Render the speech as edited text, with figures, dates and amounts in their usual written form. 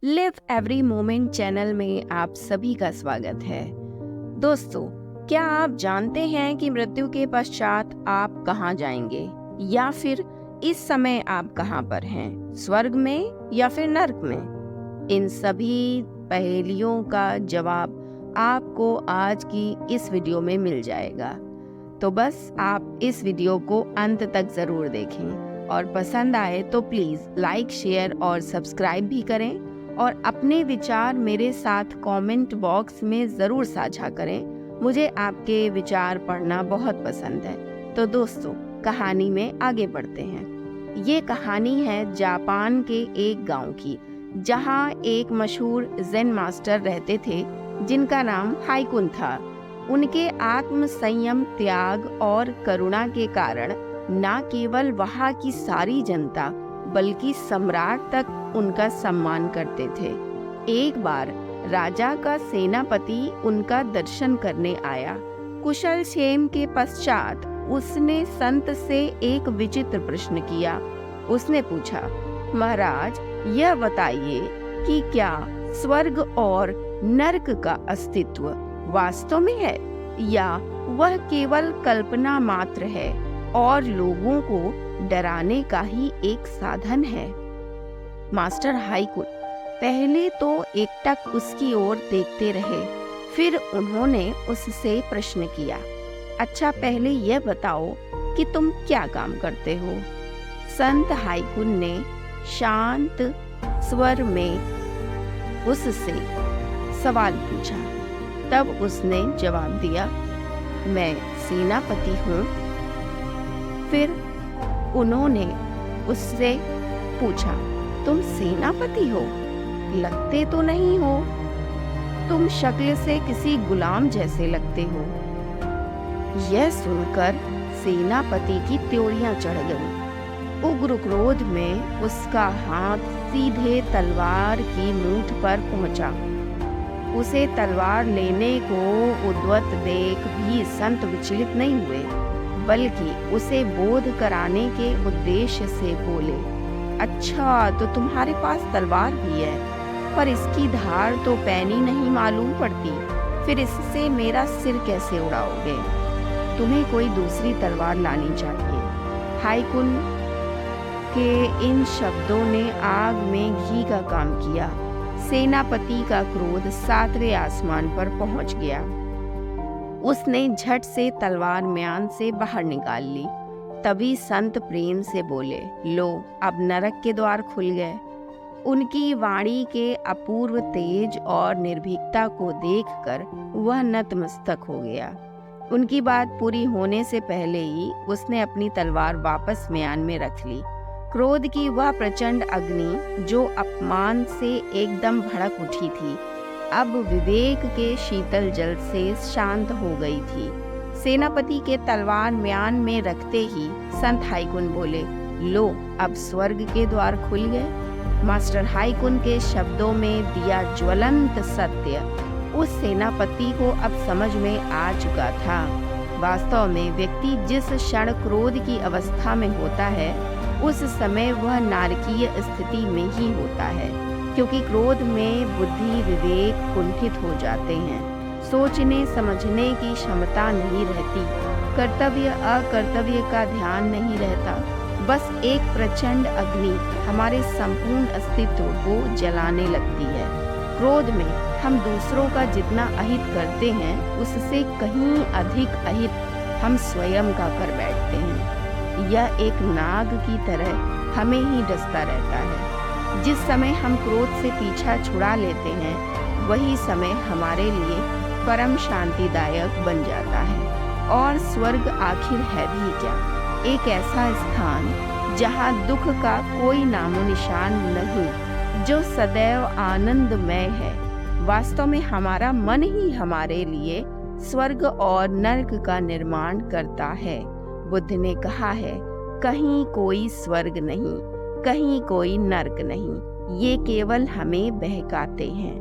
Live every moment channel में आप सभी का स्वागत है। दोस्तों, क्या आप जानते हैं कि मृत्यु के पश्चात आप कहाँ जाएंगे, या फिर इस समय आप कहाँ पर हैं, स्वर्ग में या फिर नरक में? इन सभी पहेलियों का जवाब आपको आज की इस वीडियो में मिल जाएगा। तो बस आप इस वीडियो को अंत तक जरूर देखें और पसंद आए तो प्लीज लाइक, शेयर और सब्सक्राइब भी करें और अपने विचार मेरे साथ कमेंट बॉक्स में ज़रूर साझा करें। मुझे आपके विचार पढ़ना बहुत पसंद है। तो दोस्तों, कहानी में आगे बढ़ते हैं। ये कहानी है जापान के एक गांव की, जहां एक मशहूर ज़ेन मास्टर रहते थे जिनका नाम हाइकुन था। उनके आत्म संयम, त्याग और करुणा के कारण न केवल वहां की सारी जनता बल्कि सम्राट तक उनका सम्मान करते थे। एक बार राजा का सेनापति उनका दर्शन करने आया। कुशल क्षेम के पश्चात उसने संत से एक विचित्र प्रश्न किया। उसने पूछा, महाराज, यह बताइए कि क्या स्वर्ग और नरक का अस्तित्व वास्तव में है, या वह केवल कल्पना मात्र है और लोगों को डराने का ही एक साधन है? मास्टर हाइकुन पहले तो एकटक उसकी ओर देखते रहे, फिर उन्होंने उससे प्रश्न किया, अच्छा, पहले यह बताओ कि तुम क्या काम करते हो? संत हाइकुन ने शांत स्वर में उससे सवाल पूछा। तब उसने जवाब दिया, मैं सेनापति हूँ। फिर उन्होंने उससे पूछा, तुम सेनापति हो? लगते तो नहीं हो, तुम शक्ल से किसी गुलाम जैसे लगते हो। यह सुनकर सेनापति की त्योरियां चढ़ गईं। उग्र क्रोध में उसका हाथ सीधे तलवार की मूठ पर पहुंचा। उसे तलवार लेने को उद्यत देख भी संत विचलित नहीं हुए, बल्कि उसे बोध कराने के उद्देश्य से बोले, अच्छा, तो तुम्हारे पास तलवार भी है, पर इसकी धार तो पैनी नहीं मालूम पड़ती, फिर इससे मेरा सिर कैसे उड़ाओगे? तुम्हें कोई दूसरी तलवार लानी चाहिए। हाइकुन के इन शब्दों ने आग में घी का काम किया। सेनापति का क्रोध 7वें आसमान पर पहुंच गया। उसने झट से तलवार म्यान से बाहर निकाल ली। तभी संत प्रेम से बोले, लो, अब नरक के द्वार खुल गए। उनकी वाणी के अपूर्व तेज और निर्भीकता को देखकर वह नतमस्तक हो गया। उनकी बात पूरी होने से पहले ही उसने अपनी तलवार वापस म्यान में रख ली। क्रोध की वह प्रचंड अग्नि, जो अपमान से एकदम भड़क उठी थी, अब विवेक के शीतल जल से शांत हो गई थी। सेनापति के तलवार म्यान में रखते ही संत हाइकुन बोले, लो, अब स्वर्ग के द्वार खुल गए। मास्टर हाइकुन के शब्दों में दिया ज्वलंत सत्य उस सेनापति को अब समझ में आ चुका था। वास्तव में व्यक्ति जिस क्षण क्रोध की अवस्था में होता है, उस समय वह नारकीय स्थिति में ही होता है, क्योंकि क्रोध में बुद्धि, विवेक कुंठित हो जाते हैं। सोचने समझने की क्षमता नहीं रहती, कर्तव्य अकर्तव्य का ध्यान नहीं रहता। बस एक प्रचंड अग्नि हमारे संपूर्ण अस्तित्व को जलाने लगती है। क्रोध में हम दूसरों का जितना अहित करते हैं, उससे कहीं अधिक अहित हम स्वयं का कर बैठते हैं। यह एक नाग की तरह हमें ही डसता रहता है। जिस समय हम क्रोध से पीछा छुड़ा लेते हैं, वही समय हमारे लिए परम शांतिदायक बन जाता है। और स्वर्ग आखिर है भी क्या? एक ऐसा स्थान जहाँ दुख का कोई नामो निशान नहीं, जो सदैव आनंदमय है। वास्तव में हमारा मन ही हमारे लिए स्वर्ग और नरक का निर्माण करता है। बुद्ध ने कहा है, कहीं कोई स्वर्ग नहीं, कहीं कोई नरक नहीं, ये केवल हमें बहकाते हैं।